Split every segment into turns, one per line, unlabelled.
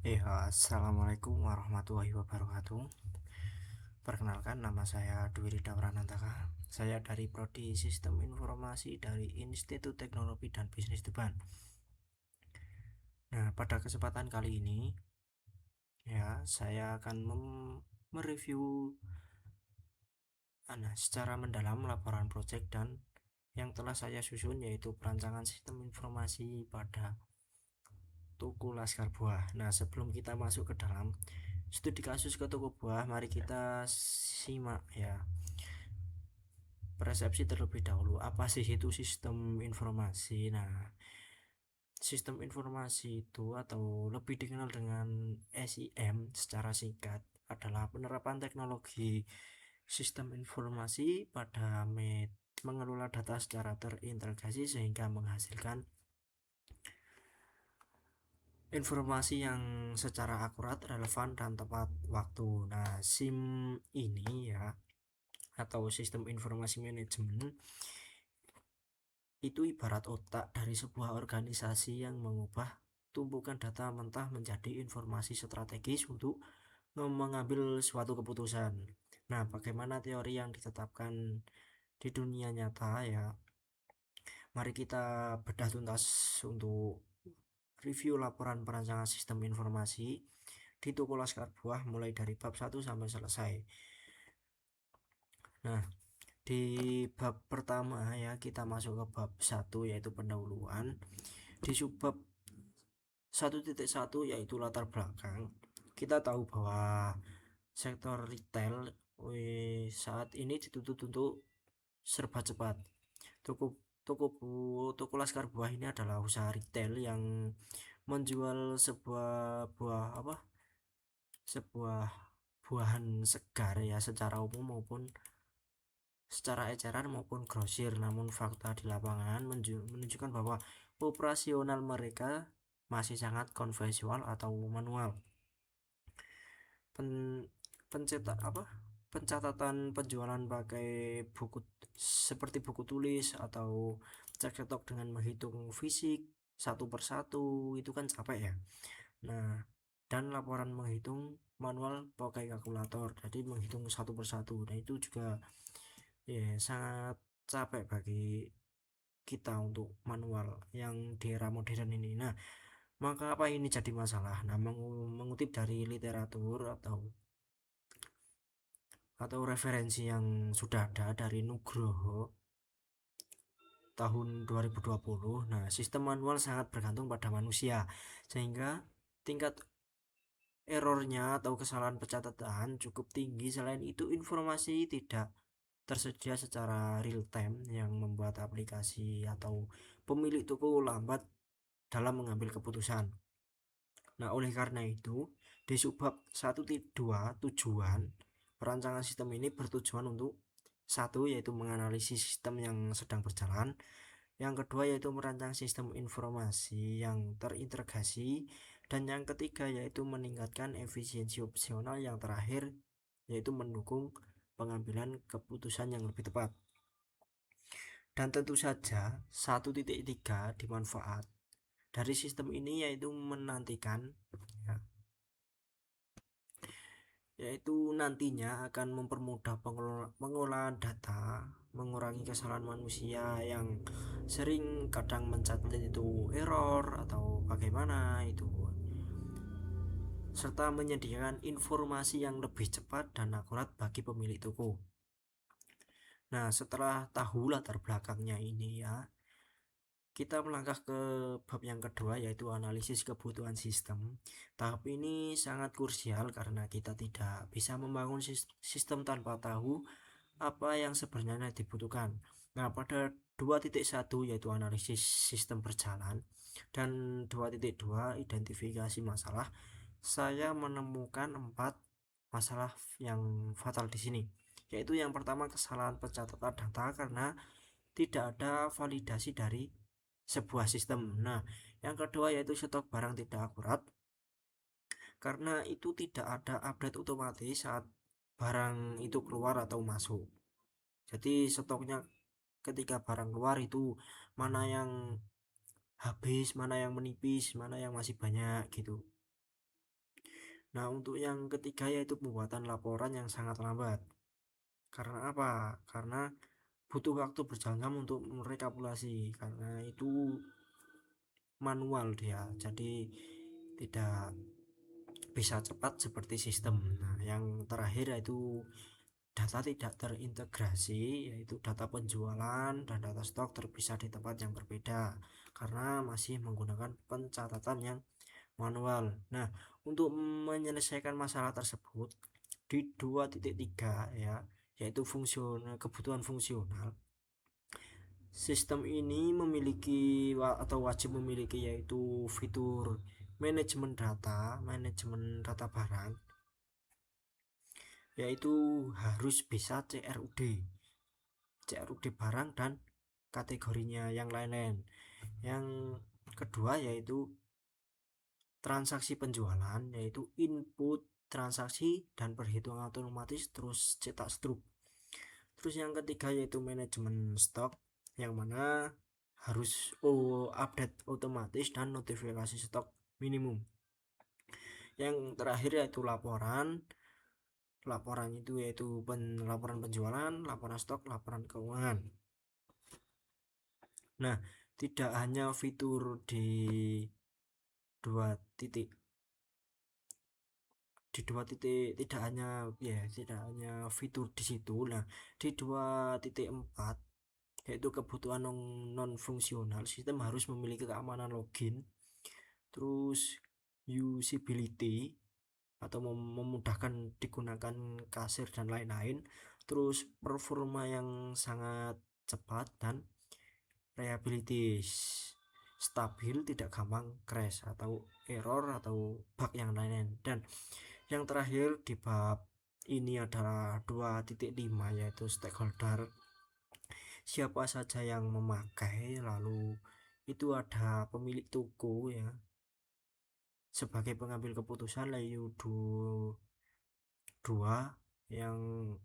Assalamualaikum warahmatullahi wabarakatuh. Perkenalkan, nama saya Dwi Rida Pranantaka. Saya dari Prodi Sistem Informasi dari Institut Teknologi dan Bisnis Depan. Nah, pada kesempatan kali ini saya akan mereview secara mendalam laporan proyek dan yang telah saya susun, yaitu perancangan sistem informasi pada toko Laskar Buah. Nah, sebelum kita masuk ke dalam studi kasus ke toko buah, mari kita simak persepsi terlebih dahulu. Apa sih itu sistem informasi? Nah, sistem informasi itu, atau lebih dikenal dengan SIM secara singkat, adalah penerapan teknologi sistem informasi pada mengelola data secara terintegrasi sehingga menghasilkan informasi yang secara akurat, relevan, dan tepat waktu. Nah, SIM ini atau sistem informasi manajemen itu ibarat otak dari sebuah organisasi yang mengubah tumpukan data mentah menjadi informasi strategis untuk mengambil suatu keputusan. Nah, bagaimana teori yang ditetapkan di dunia nyata mari kita bedah tuntas untuk review laporan perancangan sistem informasi di toko Laskar Buah mulai dari bab 1 sampai selesai. Nah, di bab pertama kita masuk ke bab 1, yaitu pendahuluan. Di subbab 1.1 yaitu latar belakang. Kita tahu bahwa sektor retail saat ini dituntut untuk serba cepat. Toko Laskar Buah ini adalah usaha retail yang menjual sebuah buahan segar secara umum maupun secara eceran maupun grosir. Namun fakta di lapangan menunjukkan bahwa operasional mereka masih sangat konvensional atau manual. Pencatatan penjualan pakai buku seperti buku tulis atau cek stok dengan menghitung fisik satu persatu itu kan capek ya. Nah, dan laporan menghitung manual pakai kalkulator, jadi menghitung satu persatu. Nah, itu juga sangat capek bagi kita untuk manual yang di era modern ini. Nah, maka apa ini jadi masalah? Nah, mengutip dari literatur atau referensi yang sudah ada dari Nugroho tahun 2020. Nah, sistem manual sangat bergantung pada manusia sehingga tingkat errornya atau kesalahan pencatatan cukup tinggi. Selain itu, informasi tidak tersedia secara real time yang membuat aplikasi atau pemilik toko lambat dalam mengambil keputusan. Nah, oleh karena itu, di subbab 1.2 tujuan perancangan sistem ini bertujuan untuk satu, yaitu menganalisis sistem yang sedang berjalan. Yang kedua, yaitu merancang sistem informasi yang terintegrasi. Dan yang ketiga, yaitu meningkatkan efisiensi operasional. Yang terakhir, yaitu mendukung pengambilan keputusan yang lebih tepat. Dan tentu saja 1.3 dimanfaat dari sistem ini yaitu nantinya akan mempermudah pengolahan data, mengurangi kesalahan manusia yang sering kadang mencatat itu error atau bagaimana itu, serta menyediakan informasi yang lebih cepat dan akurat bagi pemilik toko. Nah, setelah tahu latar belakangnya ini kita melangkah ke bab yang kedua, yaitu analisis kebutuhan sistem. Tahap ini sangat krusial karena kita tidak bisa membangun sistem tanpa tahu apa yang sebenarnya dibutuhkan. Nah, pada 2.1 yaitu analisis sistem berjalan dan 2.2 identifikasi masalah, saya menemukan 4 masalah yang fatal di sini. Yaitu yang pertama, kesalahan pencatatan data karena tidak ada validasi dari sebuah sistem. Nah, yang kedua yaitu stok barang tidak akurat karena itu tidak ada update otomatis saat barang itu keluar atau masuk. Jadi stoknya ketika barang keluar itu mana yang habis, mana yang menipis, mana yang masih banyak gitu. Nah, untuk yang ketiga yaitu pembuatan laporan yang sangat lambat. Karena apa? Karena butuh waktu berjam-jam untuk merekapitulasi, karena itu manual dia, jadi tidak bisa cepat seperti sistem. Nah, yang terakhir yaitu data tidak terintegrasi, yaitu data penjualan dan data stok terpisah di tempat yang berbeda karena masih menggunakan pencatatan yang manual. Nah, untuk menyelesaikan masalah tersebut di 2.3 ya, yaitu fungsional, kebutuhan fungsional, sistem ini memiliki atau wajib memiliki yaitu fitur manajemen data barang, yaitu harus bisa CRUD barang dan kategorinya yang lain-lain. Yang kedua yaitu transaksi penjualan, yaitu input transaksi dan perhitungan otomatis terus cetak struk. Terus yang ketiga yaitu manajemen stok, yang mana harus update otomatis dan notifikasi stok minimum. Yang terakhir yaitu laporan itu yaitu laporan penjualan, laporan stok, laporan keuangan. Nah, tidak hanya fitur di dua titik tidak hanya fitur di situ. Nah, di 2.4 yaitu kebutuhan non fungsional, sistem harus memiliki keamanan login, terus usability atau memudahkan digunakan kasir dan lain-lain, terus performa yang sangat cepat dan reliability stabil, tidak gampang crash atau error atau bug yang lain-lain. Dan yang terakhir di bab ini adalah 2.5 yaitu stakeholder, siapa saja yang memakai, lalu itu ada pemilik toko ya sebagai pengambil keputusan, lalu dua yang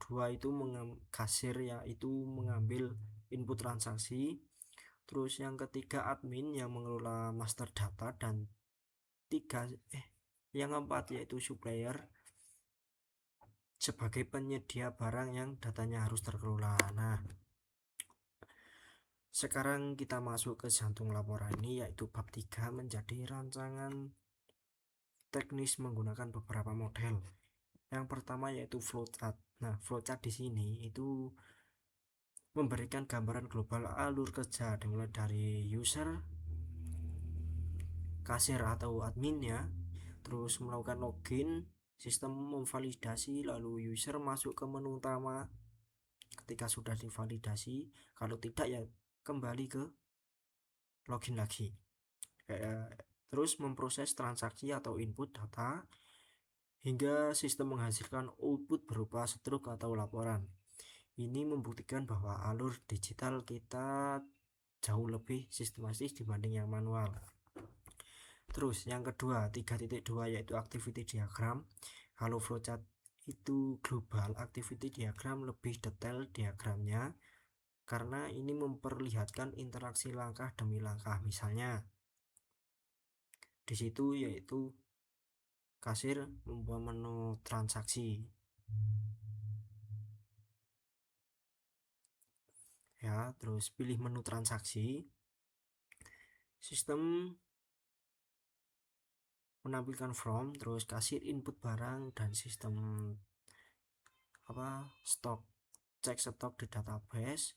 dua itu kasir ya itu mengambil input transaksi, terus yang ketiga admin yang mengelola master data, dan yang keempat yaitu supplier sebagai penyedia barang yang datanya harus terkelola. Nah, sekarang kita masuk ke jantung laporan ini yaitu bab 3 menjadi rancangan teknis menggunakan beberapa model. Yang pertama yaitu flowchart. Nah, flowchart di sini itu memberikan gambaran global alur kerja dimulai dari user, kasir atau adminnya, terus melakukan login, sistem memvalidasi, lalu user masuk ke menu utama ketika sudah divalidasi, kalau tidak ya kembali ke login lagi. Terus memproses transaksi atau input data hingga sistem menghasilkan output berupa struk atau laporan. Ini membuktikan bahwa alur digital kita jauh lebih sistematis dibanding yang manual. Terus yang kedua 3.2 yaitu activity diagram. Kalau flowchart itu global, activity diagram lebih detail diagramnya karena ini memperlihatkan interaksi langkah demi langkah. Misalnya di situ yaitu kasir membuat menu transaksi ya, terus pilih menu transaksi, sistem menampilkan from, terus kasir input barang, dan sistem stok, cek stok di database.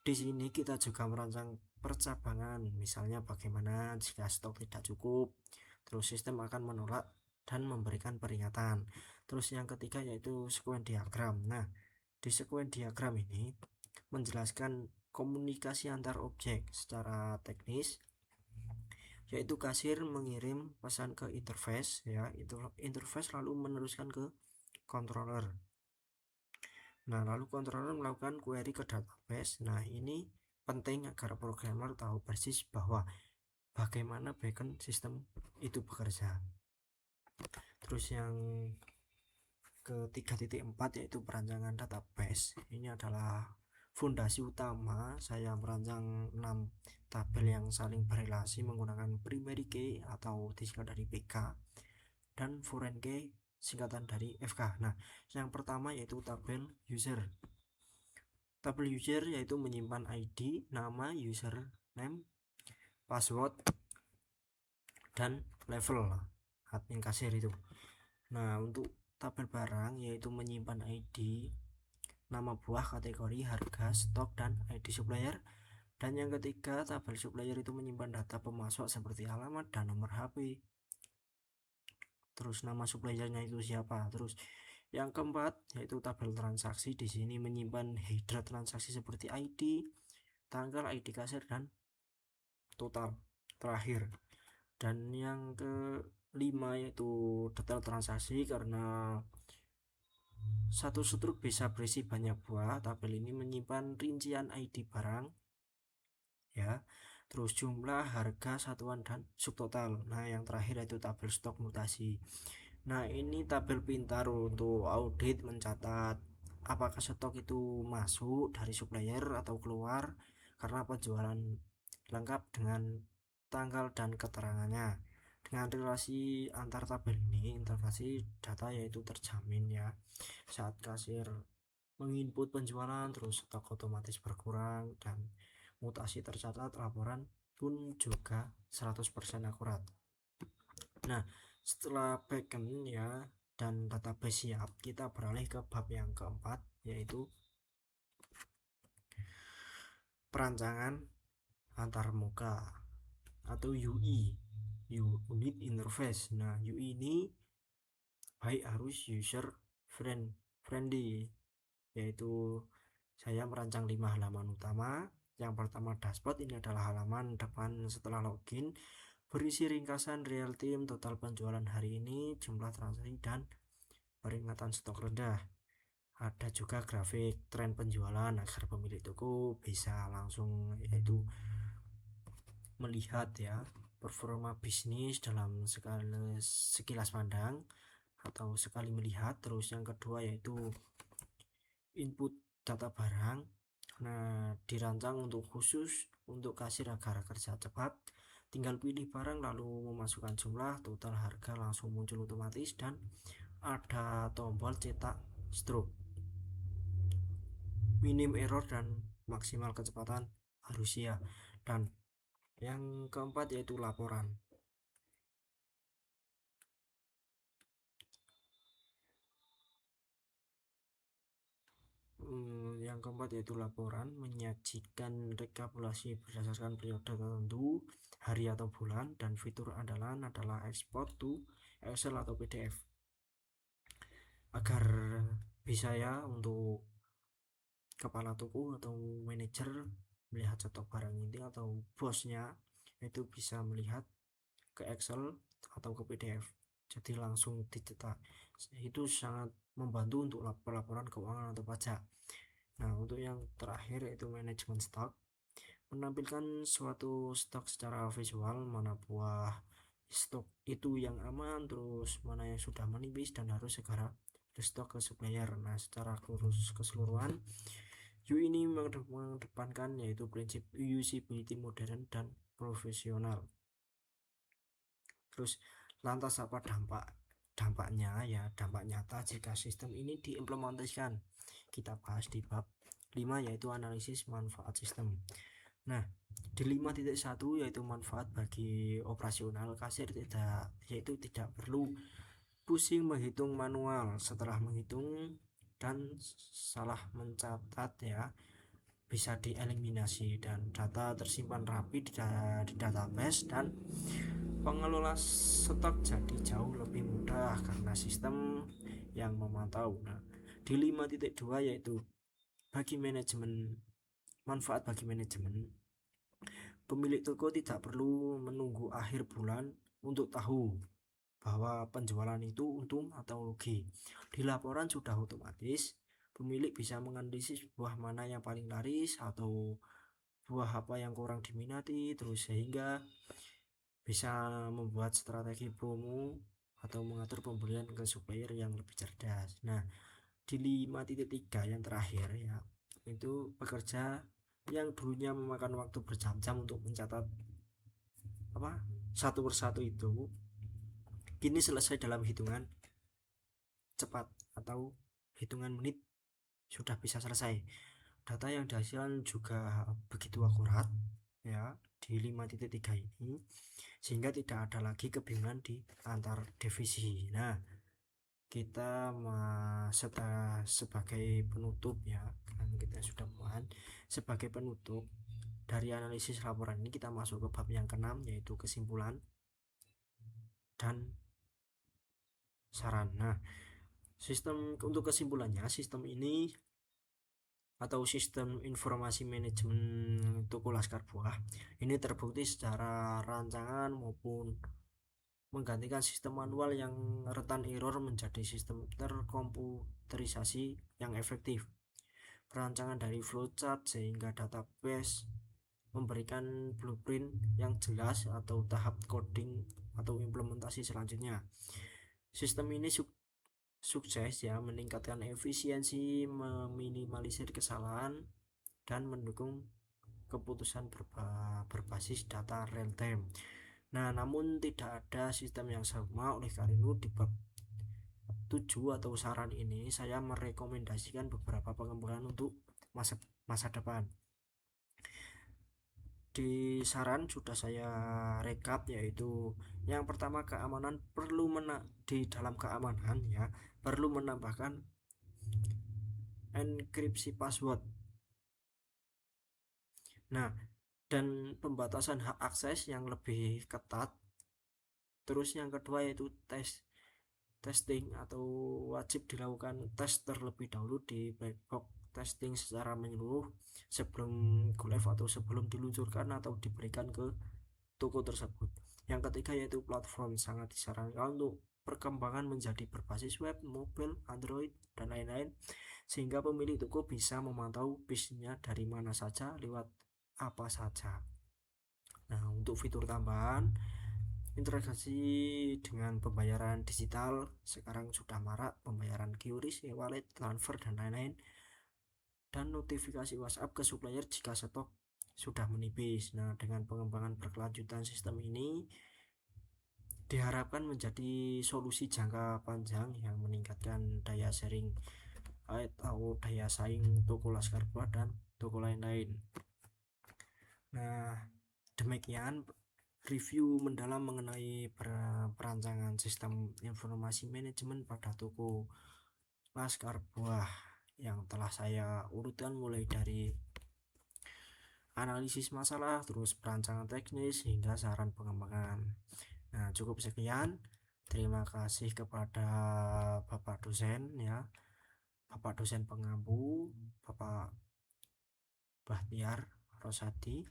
Di sini kita juga merancang percabangan, misalnya bagaimana jika stok tidak cukup, terus sistem akan menolak dan memberikan peringatan. Terus yang ketiga yaitu sequence diagram. Nah, di sequence diagram ini menjelaskan komunikasi antar objek secara teknis, yaitu kasir mengirim pesan ke interface ya, interface lalu meneruskan ke controller. Nah, lalu controller melakukan query ke database. Nah, ini penting agar programmer tahu persis bahwa bagaimana backend sistem itu bekerja. Terus yang ke 3.4 yaitu perancangan database. Ini adalah fondasi utama. Saya merancang 6 tabel yang saling berrelasi menggunakan primary key atau disingkat dari PK. dan foreign key singkatan dari FK. Nah, yang pertama yaitu tabel user. Tabel user yaitu menyimpan ID, nama, username, password, dan level admin kasir itu. Nah, untuk tabel barang yaitu menyimpan ID, nama buah, kategori, harga, stok, dan ID supplier. Dan yang ketiga, tabel supplier itu menyimpan data pemasok seperti alamat dan nomor HP. Terus nama suppliernya itu siapa. Terus yang keempat yaitu tabel transaksi. Di sini menyimpan header transaksi seperti ID, tanggal, ID kasir, dan total terakhir. Dan yang kelima yaitu detail transaksi, karena satu struk bisa berisi banyak buah. Tabel ini menyimpan rincian ID barang ya, terus jumlah, harga, satuan, dan subtotal. Nah, yang terakhir yaitu tabel stok mutasi. Nah, ini tabel pintar untuk audit, mencatat apakah stok itu masuk dari supplier atau keluar, karena penjualan lengkap dengan tanggal dan keterangannya. Dengan relasi antar tabel ini, interface data yaitu terjamin ya. Saat kasir menginput penjualan, terus stok otomatis berkurang, dan mutasi tercatat, laporan pun juga 100% akurat. Nah, setelah backend ya dan database siap, kita beralih ke bab yang keempat, yaitu perancangan antarmuka atau UI, unit interface. Nah, UI ini baik harus user friendly, yaitu saya merancang 5 halaman utama. Yang pertama, dashboard. Ini adalah halaman depan setelah login, berisi ringkasan real time, total penjualan hari ini, jumlah transaksi, dan peringatan stok rendah. Ada juga grafik tren penjualan agar pemilik toko bisa langsung yaitu melihat ya performa bisnis dalam sekilas pandang atau sekali melihat. Terus yang kedua yaitu input data barang. Nah, dirancang untuk khusus untuk kasir agar kerja cepat. Tinggal pilih barang lalu memasukkan jumlah, total, harga langsung muncul otomatis, dan ada tombol cetak stroke. Minim error dan maksimal kecepatan harus ya. Dan yang keempat yaitu laporan. Yang keempat yaitu laporan, menyajikan rekapitulasi berdasarkan periode tertentu, hari atau bulan, dan fitur andalan adalah export to Excel atau PDF agar bisa ya untuk kepala toko atau manajer melihat stok barang ini atau bosnya itu bisa melihat ke Excel atau ke PDF, jadi langsung dicetak. Itu sangat membantu untuk laporan keuangan atau pajak. Nah, untuk yang terakhir yaitu manajemen stok, menampilkan suatu stok secara visual, mana buah stok itu yang aman, terus mana yang sudah menipis dan harus segera restock ke supplier. Nah, secara keseluruhan UI ini mengedepankan yaitu prinsip usability modern dan profesional. Terus lantas apa dampaknya ya, dampak nyata jika sistem ini diimplementasikan, kita bahas di bab 5 yaitu analisis manfaat sistem. Nah, di 5.1 yaitu manfaat bagi operasional, kasir tidak perlu pusing menghitung manual. Setelah menghitung dan salah mencatat ya, bisa dieliminasi dan data tersimpan rapi di database, dan pengelola stok jadi jauh lebih mudah karena sistem yang memantau. Nah, di 5.2 yaitu bagi manajemen, manfaat bagi manajemen, pemilik toko tidak perlu menunggu akhir bulan untuk tahu bahwa penjualan itu untung atau rugi. Di laporan sudah otomatis, pemilik bisa menganalisis buah mana yang paling laris atau buah apa yang kurang diminati, terus sehingga bisa membuat strategi promo atau mengatur pembelian ke supplier yang lebih cerdas. Nah, di 5.3 yang terakhir ya, itu pekerja yang dulunya memakan waktu berjam-jam untuk mencatat satu persatu itu kini selesai dalam hitungan cepat atau hitungan menit sudah bisa selesai. Data yang dihasilkan juga begitu akurat ya di 5.3 ini, sehingga tidak ada lagi kebingungan di antar divisi. Nah, kita sebagai penutup ya, kan kita sudah buat sebagai penutup dari analisis laporan ini, kita masuk ke bab yang ke-6, yaitu kesimpulan dan saran. Nah, untuk kesimpulannya, sistem ini atau sistem informasi manajemen toko Laskar Buah ini terbukti secara rancangan maupun menggantikan sistem manual yang rentan error menjadi sistem terkomputerisasi yang efektif. Perancangan dari flowchart sehingga database memberikan blueprint yang jelas atau tahap coding atau implementasi selanjutnya. Sistem ini sukses ya meningkatkan efisiensi, meminimalisir kesalahan, dan mendukung keputusan berbasis data real time. Nah, namun tidak ada sistem yang sama. Oleh karena itu di bab 7 atau saran ini saya merekomendasikan beberapa pengembangan untuk masa depan. Di saran sudah saya rekap, yaitu yang pertama, keamanan perlu di dalam keamanan ya perlu menambahkan enkripsi password. Nah, dan pembatasan hak akses yang lebih ketat. Terus yang kedua yaitu testing atau wajib dilakukan tes terlebih dahulu di black box testing secara menyeluruh sebelum go live atau sebelum diluncurkan atau diberikan ke toko tersebut. Yang ketiga yaitu platform sangat disarankan untuk perkembangan menjadi berbasis web, mobile, Android, dan lain-lain, sehingga pemilik toko bisa memantau bisnisnya dari mana saja, lewat apa saja. Nah, untuk fitur tambahan, integrasi dengan pembayaran digital sekarang sudah marak, pembayaran QRIS, e-wallet, transfer, dan lain-lain, dan notifikasi WhatsApp ke supplier jika stok sudah menipis. Nah, dengan pengembangan berkelanjutan sistem ini diharapkan menjadi solusi jangka panjang yang meningkatkan daya sharing atau daya saing toko Laskar Buah dan toko lain-lain. Nah, demikian review mendalam mengenai perancangan sistem informasi manajemen pada toko Laskar Buah yang telah saya urutkan mulai dari analisis masalah, terus perancangan teknis, hingga saran pengembangan. Nah, cukup sekian. Terima kasih kepada Bapak dosen ya, Bapak dosen pengampu, Bapak Bahtiar Rosadi,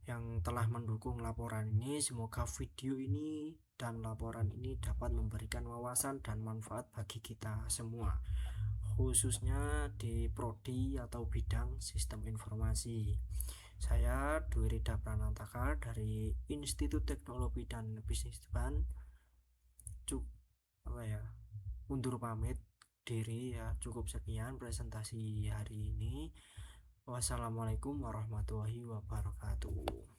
yang telah mendukung laporan ini. Semoga video ini dan laporan ini dapat memberikan wawasan dan manfaat bagi kita semua, khususnya di prodi atau bidang sistem informasi. Saya Dwi Rida Pranantaka dari Institut Teknologi dan Bisnis Depan undur pamit diri ya. Cukup sekian presentasi hari ini. Wassalamualaikum warahmatullahi wabarakatuh.